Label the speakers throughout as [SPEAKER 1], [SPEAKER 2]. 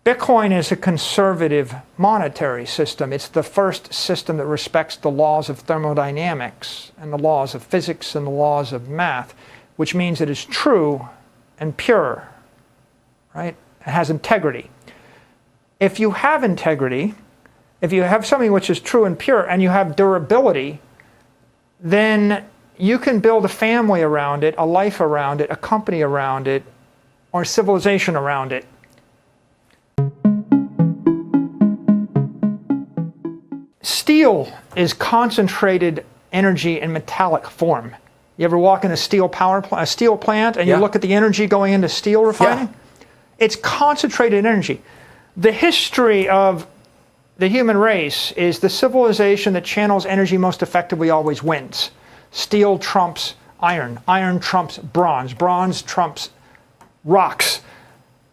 [SPEAKER 1] Bitcoin is a conservative monetary system. It's the first system that respects the laws of thermodynamics and the laws of physics and the laws of math, which means it is true and pure, right? It has integrity. If you have integrity, if you have something which is true and pure and you have durability, then you can build a family around it, a life around it, a company around it, or civilization around it. Steel is concentrated energy in metallic form. You ever walk in a steel plant and you look at the energy going into steel refining? It's concentrated energy. The history of the human race is the civilization that channels energy most effectively always wins. Steel trumps iron. Iron trumps bronze. Bronze trumps rocks.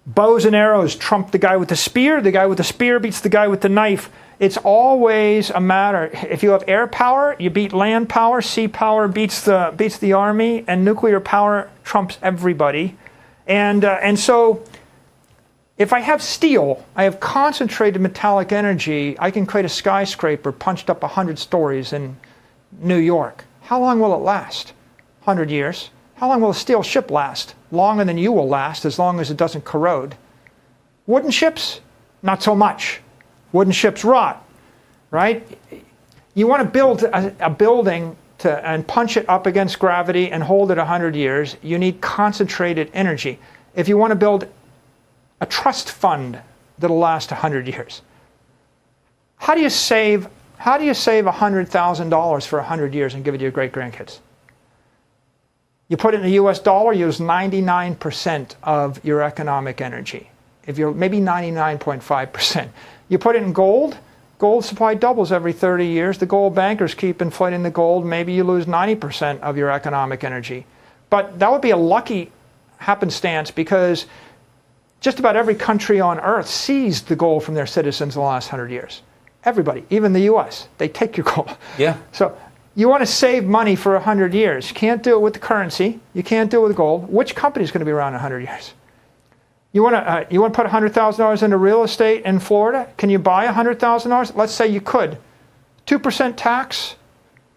[SPEAKER 1] Bows and arrows trump the guy with the spear. The guy with the spear beats the guy with the knife. It's always a matter. If you have air power, you beat land power. Sea power beats the army, and nuclear power trumps everybody. And so, if I have steel, I have concentrated metallic energy. I can create a skyscraper punched up 100 stories in New York. How long will it last? 100 years. How long will a steel ship last? Longer than you will last, as long as it doesn't corrode. Wooden ships? Not so much. Wooden ships rot, right? You want to build a building and punch it up against gravity and hold it 100 years. You need concentrated energy. If you want to build a trust fund that'll last 100 years, how do you save $100,000 for 100 years and give it to your great-grandkids? You put it in the US dollar, you use 99% of your economic energy. If you're maybe 99.5%. You put it in gold, gold supply doubles every 30 years. The gold bankers keep inflating the gold. Maybe you lose 90% of your economic energy. But that would be a lucky happenstance, because just about every country on earth seized the gold from their citizens in the last 100 years. Everybody, even the US, they take your gold.
[SPEAKER 2] Yeah.
[SPEAKER 1] So you want to save money for 100 years. You can't do it with the currency. You can't do it with gold. Which company is going to be around in 100 years? You want to put $100,000 into real estate in Florida? Can you buy $100,000? Let's say you could. 2% tax,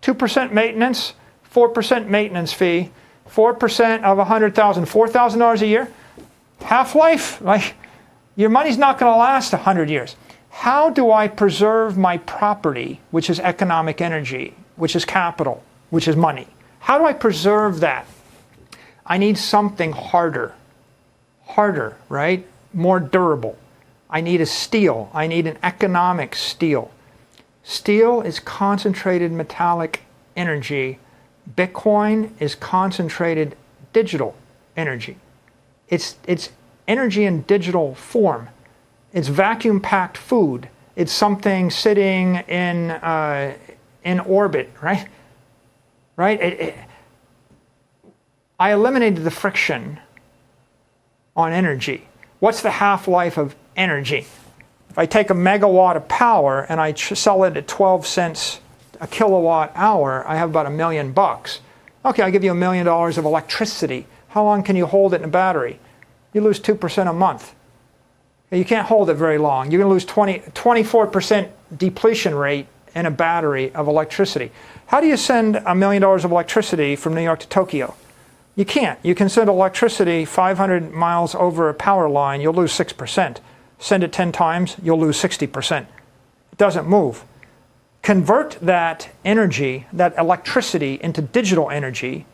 [SPEAKER 1] 2% maintenance, 4% maintenance fee, 4% of $100,000, $4,000 a year. Half-life, like, your money's not going to last 100 years. How do I preserve my property, which is economic energy, which is capital, which is money? How do I preserve that? I need something harder, right? More durable. I need a steel. I need an economic steel. Steel is concentrated metallic energy. Bitcoin is concentrated digital energy. It's energy in digital form. It's vacuum-packed food. It's something sitting in orbit, right? Right? I eliminated the friction on energy. What's the half-life of energy? If I take a megawatt of power and I sell it at 12 cents a kilowatt hour, I have about $1 million. Okay, I'll give you $1 million of electricity. How long can you hold it in a battery? You lose 2% a month. You can't hold it very long. You're going to lose 24% depletion rate in a battery of electricity. How do you send $1 million of electricity from New York to Tokyo? You can't. You can send electricity 500 miles over a power line, you'll lose 6%. Send it 10 times, you'll lose 60%. It doesn't move. Convert that energy, that electricity, into digital energy,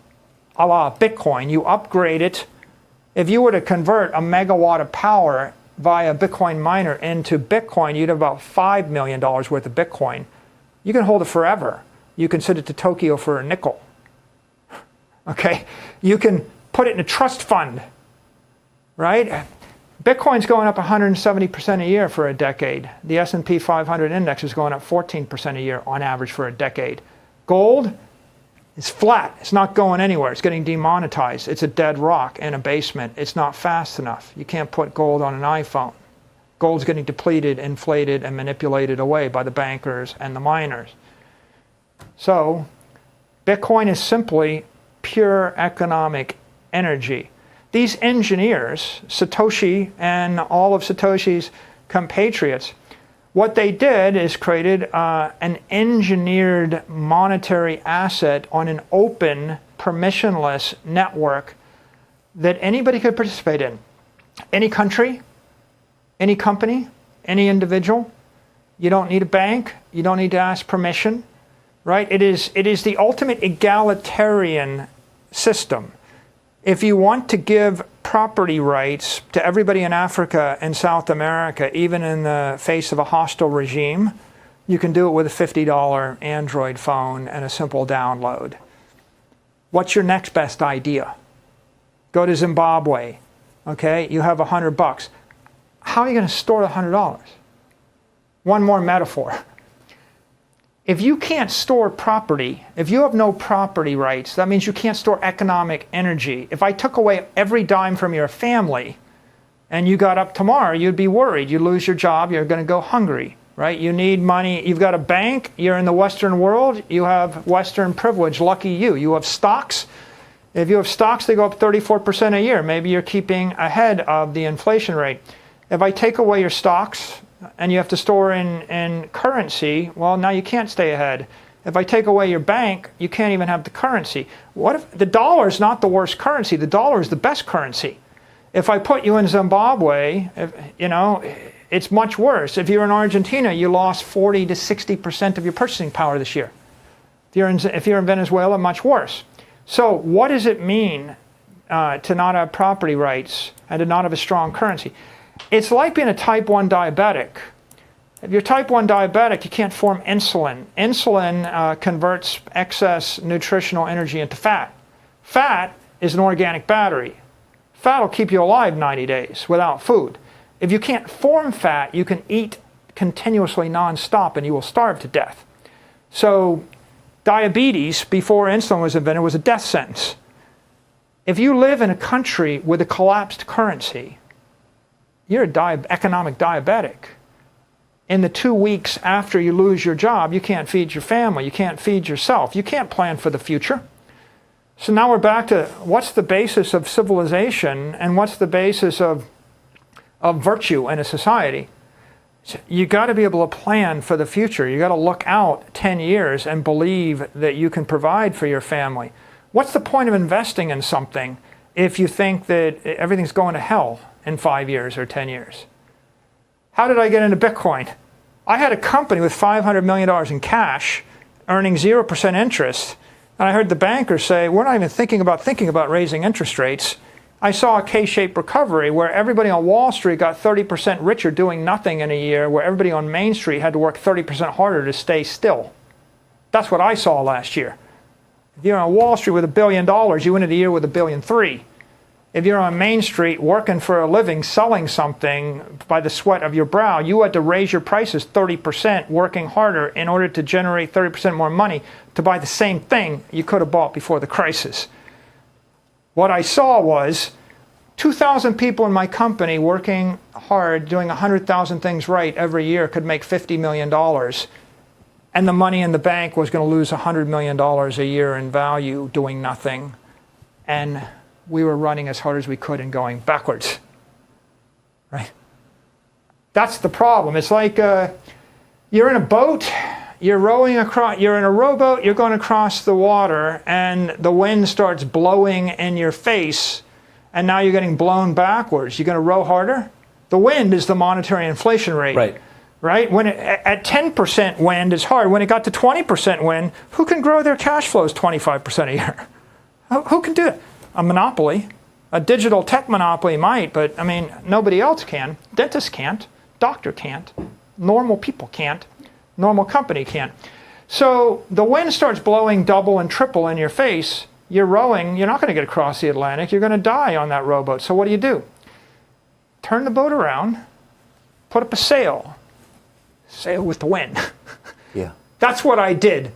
[SPEAKER 1] a la Bitcoin. You upgrade it. If you were to convert a megawatt of power via Bitcoin miner into Bitcoin, you'd have about $5 million worth of Bitcoin. You can hold it forever. You can send it to Tokyo for a nickel. Okay? You can put it in a trust fund, right? Bitcoin's going up 170% a year for a decade. The S&P 500 index is going up 14% a year on average for a decade. Gold is flat. It's not going anywhere. It's getting demonetized. It's a dead rock in a basement. It's not fast enough. You can't put gold on an iPhone. Gold's getting depleted, inflated, and manipulated away by the bankers and the miners. So, Bitcoin is simply pure economic energy. These engineers, Satoshi and all of Satoshi's compatriots. What they did is created an engineered monetary asset on an open, permissionless network that anybody could participate in. Any country, any company, any individual. You don't need a bank. You don't need to ask permission, right? It is the ultimate egalitarian system. If you want to give property rights to everybody in Africa and South America, even in the face of a hostile regime, you can do it with a $50 Android phone and a simple download. What's your next best idea? Go to Zimbabwe, okay? You have $100. How are you going to store the $100? One more metaphor. If you can't store property, if you have no property rights, that means you can't store economic energy. If I took away every dime from your family and you got up tomorrow, you'd be worried. You lose your job, you're going to go hungry, right? You need money. You've got a bank. You're in the Western world. You have Western privilege. Lucky you. You have stocks. If you have stocks, they go up 34% a year. Maybe you're keeping ahead of the inflation rate. If I take away your stocks, and you have to store in currency, well, now you can't stay ahead. If I take away your bank, you can't even have the currency. What if the dollar is not the worst currency? The dollar is the best currency. If I put you in Zimbabwe, it's much worse. If you're in Argentina, you lost 40 to 60% of your purchasing power this year. If you're in Venezuela, much worse. So what does it mean to not have property rights and to not have a strong currency? It's like being a type 1 diabetic. If you're type 1 diabetic, you can't form insulin. Insulin converts excess nutritional energy into fat. Fat is an organic battery. Fat will keep you alive 90 days without food. If you can't form fat, you can eat continuously nonstop and you will starve to death. So diabetes, before insulin was invented, was a death sentence. If you live in a country with a collapsed currency, you're an economic diabetic. In the 2 weeks after you lose your job, you can't feed your family, you can't feed yourself, you can't plan for the future. So now we're back to what's the basis of civilization and what's the basis of virtue in a society. So you got to be able to plan for the future. You got to look out 10 years and believe that you can provide for your family. What's the point of investing in something if you think that everything's going to hell in 5 years or 10 years? How did I get into Bitcoin? I had a company with $500 million in cash, earning 0% interest, and I heard the bankers say, we're not even thinking about raising interest rates. I saw a K-shaped recovery where everybody on Wall Street got 30% richer doing nothing in a year, where everybody on Main Street had to work 30% harder to stay still. That's what I saw last year. If you're on Wall Street with $1 billion, you went into the year with $1.3 billion. If you're on Main Street working for a living, selling something by the sweat of your brow, you had to raise your prices 30%, working harder in order to generate 30% more money to buy the same thing you could have bought before the crisis. What I saw was 2,000 people in my company working hard, doing 100,000 things right every year could make $50 million. And the money in the bank was going to lose $100 million a year in value doing nothing. And we were running as hard as we could and going backwards, right? That's the problem. It's like you're in a boat, you're rowing across, you're in a rowboat, you're going across the water, and the wind starts blowing in your face, and now you're getting blown backwards. You're going to row harder? The wind is the monetary inflation rate. Right? When at 10% wind, it's hard. When it got to 20% wind, who can grow their cash flows 25% a year? Who can do it? A monopoly, a digital tech monopoly might, but I mean, nobody else can. Dentist can't, doctor can't, normal people can't, normal company can't. So the wind starts blowing double and triple in your face. You're rowing, you're not going to get across the Atlantic, you're going to die on that rowboat. So what do? Turn the boat around, put up a sail with the wind.
[SPEAKER 2] Yeah.
[SPEAKER 1] That's what I did.